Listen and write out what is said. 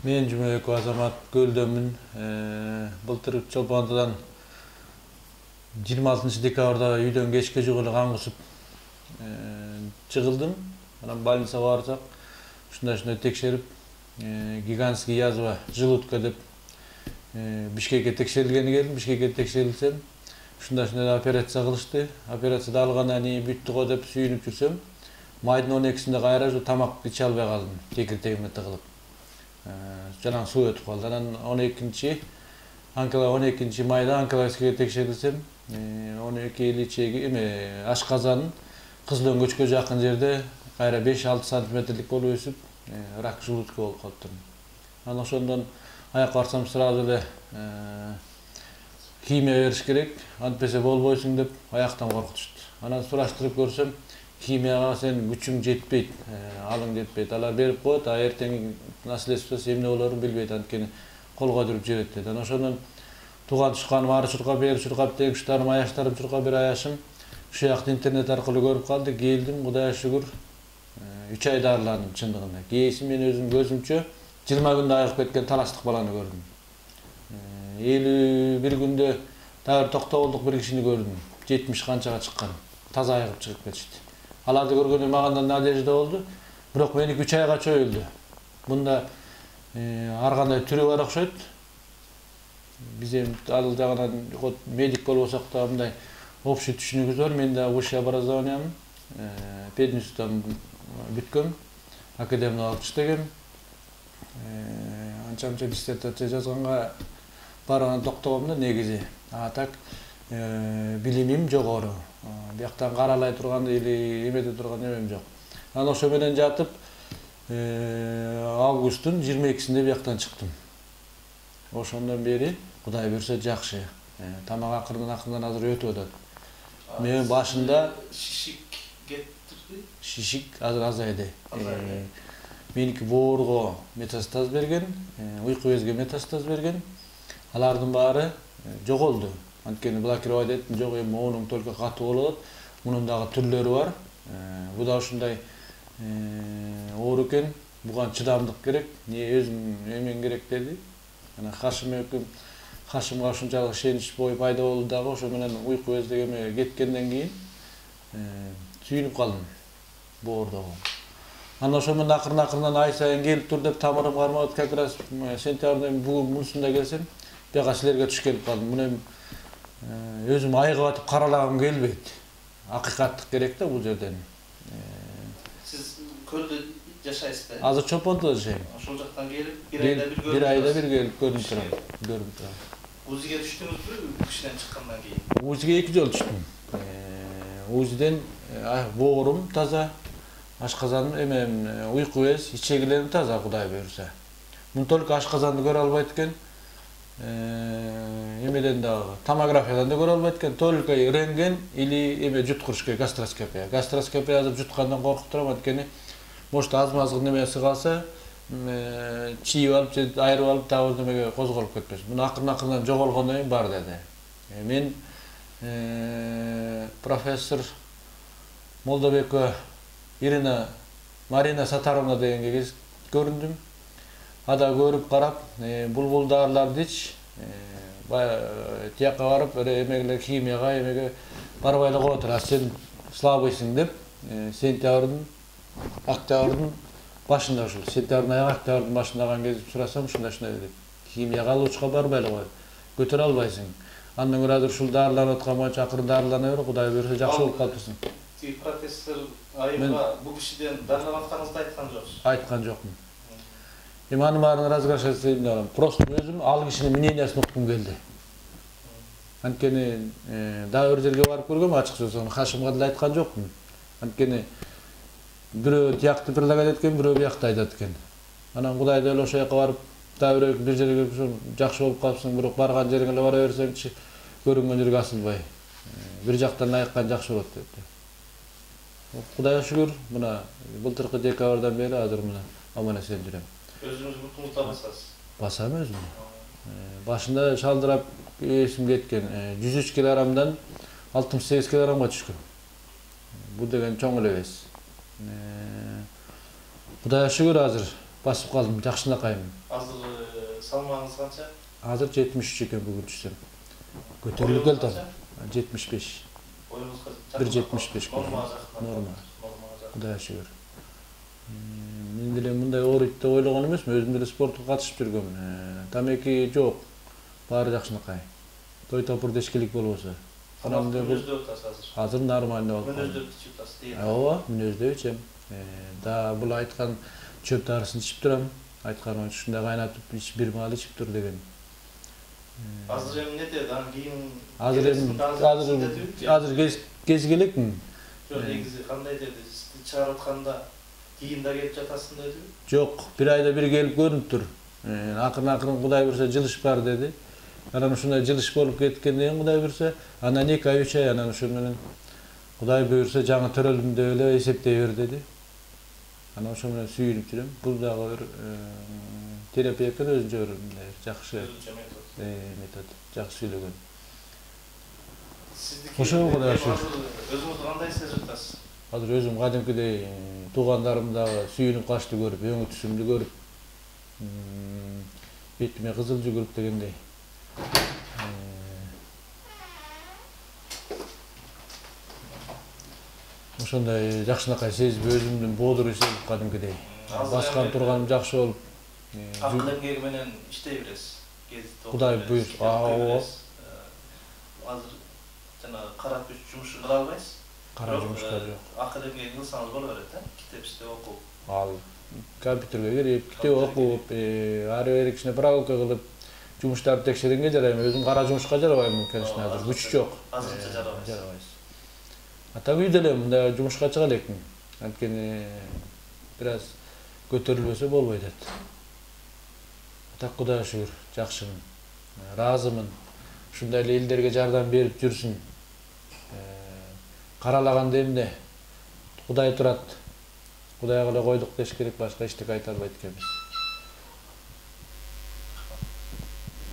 Мен Cumhuriyet Azamат Gölдөмүн. Былтыр Чолпонтадан 26 декабрда үйдөн кечке жугулу каңгысып чыгылдым. Анан больницага барсак, ушундай текшерип, гигантский язва желудка деп Бишкекке текшерилгени келдим. Бишкекке текшерилсем, ушундай операция кылышты. Операцияда алгандан кийин бүттү го деп сүйүнүп жүрсөм, майдын 12-синде кайра тамак иче албай калдым. Кекиртегиме тыгылып. Жанагы суу өтүп калды. Анан 12 майда онкологический текшерилсем, 12 ичеги ашказан Кызыл Өңгөчкө жакын жерде кайра 5-6 сантиметрлик болуп өсүп, рак желудка болуп калыптыр. Анан ошондон аяк барсам сразу эле химия бериш керек, антпесе болбойсуң деп аяктан коркутушту. Анан сураштырып көрсөм, химияга сен күчүң жетпейт, алың жетпейт. Алар берип коет, а эртең наследствосы эмне болорун билбейт, анткени колго жүрүп жебет дейт. Анан ошондон туган тушканым ары чуркап, бери чуркап, тегиштарым, аяштарым чуркап, бир аяшым ушу жакты интернет аркылуу көрүп калды. Келдим, Кудайга шүгүр, 3 ай дарыландым чындыгында. Кийинси мен өзүм көзүмчө 20 күндө айыгып кеткен талаштык баланы көрдүм. 51 күндө дагы токтоболдук бир кишини көрдүм. 70 канчага чыккан. Таза айыгып чыгып кетишти. Аларды көргөндө мага надежда болду. Бирок меники 3 айга чөйүлдү. Мында ар кандай түрү бар окшойт. Биз эми ал жагынан медик болбосок да мындай общий түшүнүгүбүз бар. Мен да высшее образованием, пединституттан бүткөм, академияда алып иштегем. Анча-мынча диссертация жазганга барган токтобом да негизи. А так билимим жогору. Бияктан каралай турган или эмете турган эмем жок. Анан ошо менен жатып августтун 22-синде бияктан чыктым. Ошондон бери Кудай берсе жакшы. Тамак акырдан азыр өтүп атат. Мен башында шишик кетти. Шишик азыр азайды. Меники боорго метастаз берген, уйку безге метастаз берген. Алардын баары жоголду. Анткени блокировать эттим, жок эми моунун только катуу болот. Мунун дагы түрлөрү бар. Бу да ушундай оор экен. Буга чыдамдык керек. Өзүм эмен керек деди. Анан Хашимга ушунчалык ишенич бою пайда болду дагы, ошо менен уйку бездеге кеткенден кийин сүйүнүп калдым боордогу. Анан ошо менен акырын ай сайын келип тур деп тамырым кармап, как раз сентябрда бүгүн мунусунда келсем, бияка силерге туш келип калдым. Муну өзүм айыгып атып каралагым келбейт. Акыйкаттык керек да бул жерден. Сиз көлдө жашайсыз да? Азыр Чолпонтоодо жашайм. Ошол жактан келип, бир айда бир келип көрүнүп турам. УЗИге түштүңүзбү кишиден чыккандан кийин? УЗИге 2 жолу түштүм. УЗИден боорум таза, ашказаным эмем, уйку без, ичегилерим таза, Кудай буйрса. Мун только ашказанды көрө албайт экен. Эмеден дагы томографиядан да көрө албайт экен. Только рентген или эме жуткуруш керек, гастроскопия. Гастроскопия азыр жуткандан коркуп турам, анткени может азмазык немеси калса, чийип алып, айырып алып, дагы немеге козголуп кетпесин. Муну акырын жоголгондон кийин бар деди. Мен профессор Молдобекова Марина Сатаровна дегенге көрүндүм. Ада көрүп карап, бул дарыларды ич, тияка барып, эмегелер химияга, эмеге барбай эле коет. Сен слабыйсың деп, сентябрдын, октябрдын башында ушул, сентябрдын аягы, октябрдын башындаган кезде сурасам, ушундай деп, химияга алуучка барбай эле коет. Көтөрө албайсың. Андан көрө азыр ушул дарыланып аткан боюнча акырын дарылана бер, Кудай буйрса жакшы болуп калыпсың. Профессор Айымга бул кишиден дарыланып атканыңызды айткан жоксуз? Айткан жокмун. Эми анын баарын разглашать этейин деп алам. Просто өзүм ал кишинин мнениясын уккум келди. Анткени дагы бир жерге барып көргөм, ачык сөз, Хашимга деле айткан жокмун. Анткени бирөө тиякты предлагать эткен, бирөө биякты айтат экен. Анан Кудай деле ошол жака барып, дагы бир жерге жакшы болуп калыпсың, бирок барган жериңе эле бара берсеңчи, көрүнгөн жерге асылбай. Бир жактан айыккан жакшы болот депти. Кудайга шүгүр, мына былтыркы декабрдан бери азыр мына аман-эсен жүрөм. Өзүңүз мутулукта басасыз? Басам өзүм. Башында шалдырап эсим кеткен. 103 килограммдан 68 килограммга түшкөн. Бул деген чоң эле эс. Кудайга шүгүр азыр басып калдым, жакшынакайым. Азыр салмагыңыз канча? Азыр 73 экен бүгүн түшсөм. Көтөрүлүп келди. 75. Боюңузга 1.75 нормага норма. Кудайга шүгүр. Мен деле мындай ооруйт деп ойлогон эмесмин, өзүм деле спортко катышып жүргөм. Тамеки жок. Баары жакшынакай. Той топурда эчкилик болбосо. Мүнөздөө атасыз азыр. Азыр нормально болуп. Мүнөздөө ичип атасыз дейм. Ооба, мүнөздөө ичем. Да бул айткан чөп дарысын ичип турам. Айткан ушундай кайнатып ич бир маал ичип тур деген. Азыр эми неде? Кийин азыр кез келекмин. Жок, негизи кандай деди? Чыгарып атканда кийин да келип жатасың деди? Жок, бир айда бир келип көрүнүп тур. Акырын Кудай бурса жылыш бар деди. Анан ушундай жылыш болуп кеткенден кийин Кудай бурса, анан 2 ай 3 ай анан ошол менен Кудай буйрса жаңы төрөлдүм деп эле эсептей бер деди. Анан ошол менен сүйүнүп жүрөм. Бул дагы бир терапия экен өзүнчө бир жакшы метод, жакшы сүйлөгөн. Ошого Кудай шүгүр. Өзүңүздү кандай сезип атасыз? Азыр өзүм кадимкидей туугандарым дагы сүйүнүп качты көрүп, өңү түсүмдү көрүп, бетиме кызыл жүгүрүп дегендей. Ошондой жакшынакай сезип өзүмдүн боодур сезип кадимкидей. Баскан турганым жакшы болуп. Акыл эмгеги менен иштей бересиз. Кудай буйрса, ооба. Азыр жана кара күч жумушу кыла албайсыз. Кара жумушка жок. Акыл эмгеги кылсаңыз боло берет, китеп иштеп окуп. Ал компьютерге кирип, китеп окуп, ары бери кичине прогулка кылып, жумуштарды текшергенге жарайм. Өзүм кара жумушка жарабайм, конечно, азыр күч жок. Азырча жарабайсыз. Ата үйдө эле мындай жумушка чыга элекмин. Анткени бир аз көтөрүлбөсө болбой дейт. Так Кудайга шүгүр, жакшымын. Ыраазымын. Ушундай эле элдерге жардам берип жүрсүн. Каралаганда эмне? Кудай турат. Кудайга эле койдук деш керек, башка эчтеке айта албайт экенбиз.